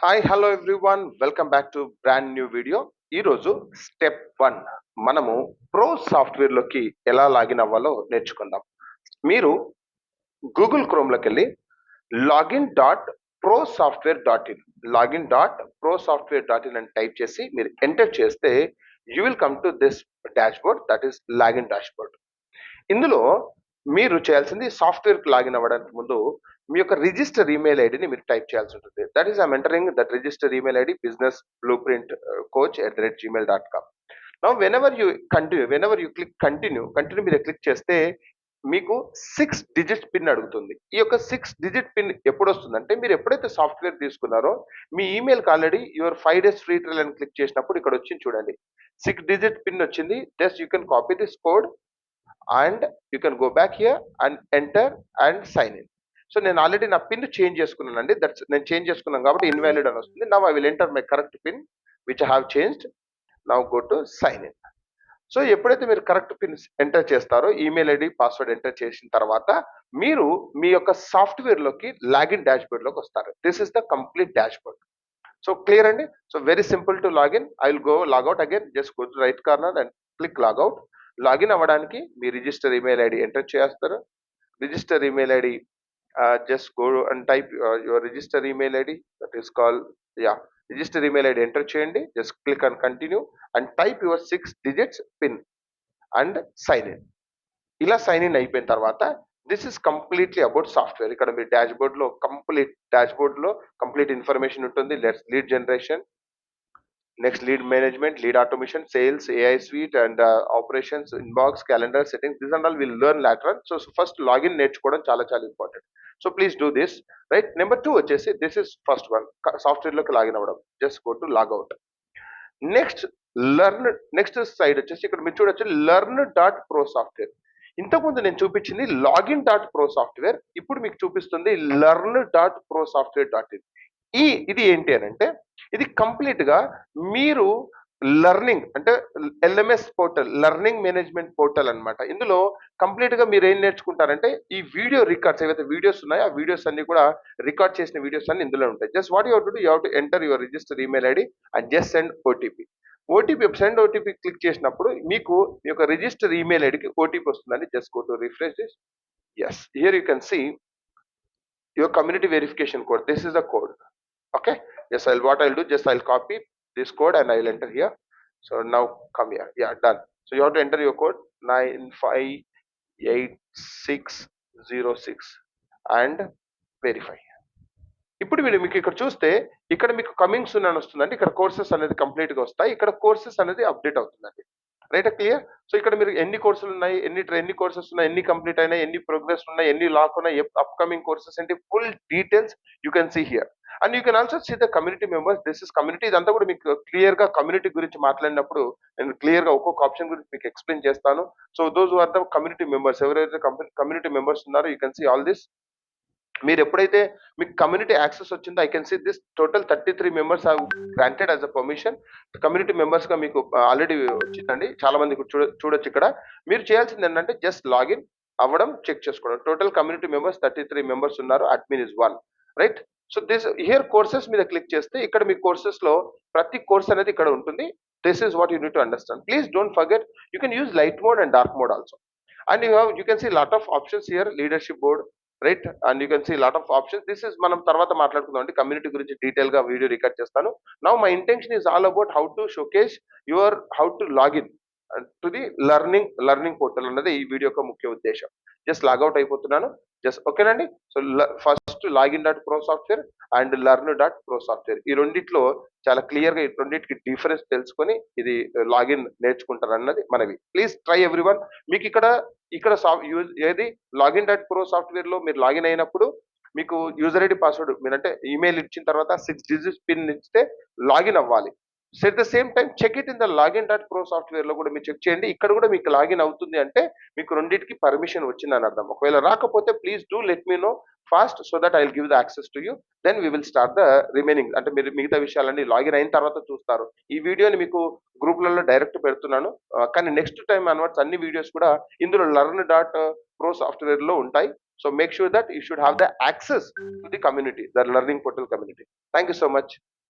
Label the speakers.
Speaker 1: Hi hello everyone welcome back to brand new video. ఈరోజు step 1 మనము pro సాఫ్ట్వేర్లోకి ఎలా login అవ్వాలో నేర్చుకుందాం. మీరు గూగుల్ క్రోమ్లోకి వెళ్ళి login.prosoftware.in login.prosoftware.in అని టైప్ చేసి మీరు ఎంటర్ చేస్తే you will come to this dashboard, that is login dashboard. ఇందులో మీరు చేయాల్సింది సాఫ్ట్వేర్కి లాగిన్ అవ్వడానికి ముందు మీ యొక్క రిజిస్టర్ ఈమెయిల్ ఐడిని మీరు టైప్ చేయాల్సి ఉంటుంది. That is I'm entering that register email ID business blue print coach@gmail.com. Now whenever you click continue మీద క్లిక్ చేస్తే మీకు 6 డిజిట్స్ పిన్ అడుగుతుంది. ఈ యొక్క 6 డిజిట్ పిన్ ఎప్పుడు వస్తుందంటే మీరు ఎప్పుడైతే సాఫ్ట్వేర్ తీసుకున్నారో మీ ఈమెయిల్కి already your 5 days free trial అని క్లిక్ చేసినప్పుడు ఇక్కడ వచ్చింది చూడండి, 6 డిజిట్ పిన్ వచ్చింది. Just you can copy this code and you can go back here and enter and sign in. So నేను ఆల్రెడీ నా పిన్ చేంజ్ చేసుకున్నానండి. దట్స్ నేను చేంజ్ చేసుకున్నాను కాబట్టి ఇన్వాలిడ్ అని వస్తుంది. Now I will enter my correct pin which I have changed. Now go to sign in. So ఎప్పుడైతే మీరు కరెక్ట్ పిన్ ఎంటర్ చేస్తారో ఈమెయిల్ ఐడి పాస్వర్డ్ ఎంటర్ చేసిన తర్వాత మీరు మీ యొక్క సాఫ్ట్వేర్లోకి లాగిన్ డాష్బోర్డ్లోకి వస్తారు. This is the complete dashboard. So clear అండి. So very simple to login. I will go logout again. Just go to right corner and click logout. Login అవ్వడానికి మీ రిజిస్టర్ ఈమెయిల్ ఐడి ఎంటర్ చేస్తారు. Register email ID just go and type your register email ID, that is call register email ID enter చేయండి. Just click and continue and type your 6 digits pin and sign in. ఇలా sign in అయిపోయిన తర్వాత this is completely about software. ఇక్కడ మీ డాష్బోర్డ్లో complete information ఉంటుంది. Let's lead generation, next lead management, lead automation, sales, AI suite and operations, inbox, calendar settings, this and all will learn later. So first login నేర్చుకోవడం చాలా important. So please do this. Right. Number 2 వచ్చేసి this is first one, సాఫ్ట్వేర్లోకి login అవ్వడం. Just go to logout. Next side వచ్చేసి ఇక్కడ మీరు చూడొచ్చు learn.pro software. ఇంతకుముందు నేను చూపించింది login.pro సాఫ్ట్వేర్, ఇప్పుడు మీకు చూపిస్తుంది learn.prosoftware.in. ఇది ఏంటి అని అంటే ఇది కంప్లీట్ గా మీరు లెర్నింగ్ అంటే LMS portal, learning management portal అన్నమాట. ఇందులో కంప్లీట్ గా మీరు ఏం నేర్చుకుంటారంటే ఈ వీడియో రికార్డ్స్ ఏవైతే వీడియోస్ ఉన్నాయో ఆ వీడియోస్ అన్ని కూడా రికార్డ్ చేసిన వీడియోస్ అన్ని ఇందులో ఉంటాయి. Just what you have to do, you have to enter your register email ID and just send OTP. Send OTP click చేసినప్పుడు మీకు మీ యొక్క రిజిస్టర్ ఈమెయిల్ ఐడికి ఓటీపీ వస్తుందండి. Just go to refresh this. Yes, here you can see your community verification code. This is the code. Okay, yes, I'll do, just I'll copy this code and I'll enter here. So now come here. Yeah, done. So you have to enter your code 95806 and verify. ఇప్పుడు మీకు ఇక్కడ చూస్తే ఇక్కడ మీకు coming soon అని వస్తుందండి. ఇక్కడ courses అనేది కంప్లీట్ గా వస్తాయి. ఇక్కడ కోర్సెస్ అనేది అప్డేట్ అవుతుందండి. Right, clear. సో ఇక్కడ మీరు ఎన్ని కోర్సులు ఉన్నాయి, ఎన్ని కోర్సెస్ ఉన్నాయి, ఎన్ని కంప్లీట్ అయినాయి, ఎన్ని ప్రోగ్రెస్ ఉన్నాయి, ఎన్ని లాక్ ఉన్నాయి, అప్కమింగ్ కోర్సెస్ అంటే full details you can see here. And you can also see the community members. This is community. ఇదంతా కూడా మీకు క్లియర్ గా కమ్యూనిటీ గురించి మాట్లాడినప్పుడు నేను క్లియర్ గా ఒక్కొక్క ఆప్షన్ గురించి మీకు ఎక్స్ప్లెయిన్ చేస్తాను. So those are the community members. ఎవరైతే కమ్యూనిటీ మెంబర్స్ ఉన్నారో you can see all this. మీరు ఎప్పుడైతే మీకు కమ్యూనిటీ యాక్సెస్ వచ్చిందో I can see this total 33 members have granted as a permission. Community members గా మీకు ఆల్రెడీ వచ్చిందండి. చాలా మంది చూడొచ్చు. ఇక్కడ మీరు చేయాల్సింది ఏంటంటే జస్ట్ లాగిన్ అవ్వడం, చెక్ చేసుకోవడం. టోటల్ కమ్యూనిటీ మెంబర్స్ 33 మెంబర్స్ ఉన్నారు. Admin is 1. Right. So this here courses మీద క్లిక్ చేస్తే ఇక్కడ మీ కోర్సెస్ లో ప్రతి కోర్స్ అనేది ఇక్కడ ఉంటుంది. This is what you need to understand. Please don't forget you can use light mode and dark mode also. And you can see lot of options here. Leadership board, right, and you can see lot of options. This is మనం తర్వాత మాట్లాడుకుందాం అండి. Community గురించి detail గా video record చేస్తాను. Now my intention is all about how to showcase how to login to the learning portal అన్నది ఈ video యొక్క ముఖ్య ఉద్దేశం. జస్ట్ లాగౌట్ అయిపోతున్నాను. జస్ట్ ఓకేనండి. So first login.pro software and learn.pro software, ఈ రెండిట్లో చాలా క్లియర్ గా ఈ రెండింటికి డిఫరెన్స్ తెలుసుకొని ఇది లాగిన్ నేర్చుకుంటారు అన్నది మనవి. Please try everyone. మీకు ఇక్కడ ఏది login.pro సాఫ్ట్వేర్ లో మీరు లాగిన్ అయినప్పుడు మీకు యూజర్ ఐడి పాస్వర్డ్ మీరంటే ఈమెయిల్ ఇచ్చిన తర్వాత 6 డిజిట్స్ పిన్ ఇస్తే లాగిన్ అవ్వాలి. So at the same time check it in the login.pro software లో కూడా మీరు చెక్ చేయండి. ఇక్కడ కూడా మీకు లాగిన్ అవుతుంది అంటే మీకు రెండింటికి పర్మిషన్ వచ్చిందని అర్థం. ఒకవేళ రాకపోతే please do let me know fast so that I will give the access to you. Then we will start the remaining. అంటే మీరు మిగతా విషయాలన్నీ లాగిన్ అయిన తర్వాత చూస్తారు. ఈ వీడియోని మీకు గ్రూప్లలో డైరెక్ట్ పెడుతున్నాను. కానీ నెక్స్ట్ టైం అన్వర్డ్స్ అన్ని వీడియోస్ కూడా ఇందులో learn.pro సాఫ్ట్వేర్ లో ఉంటాయి. So make sure that you should have the access to the community, the learning portal community. Thank you so much.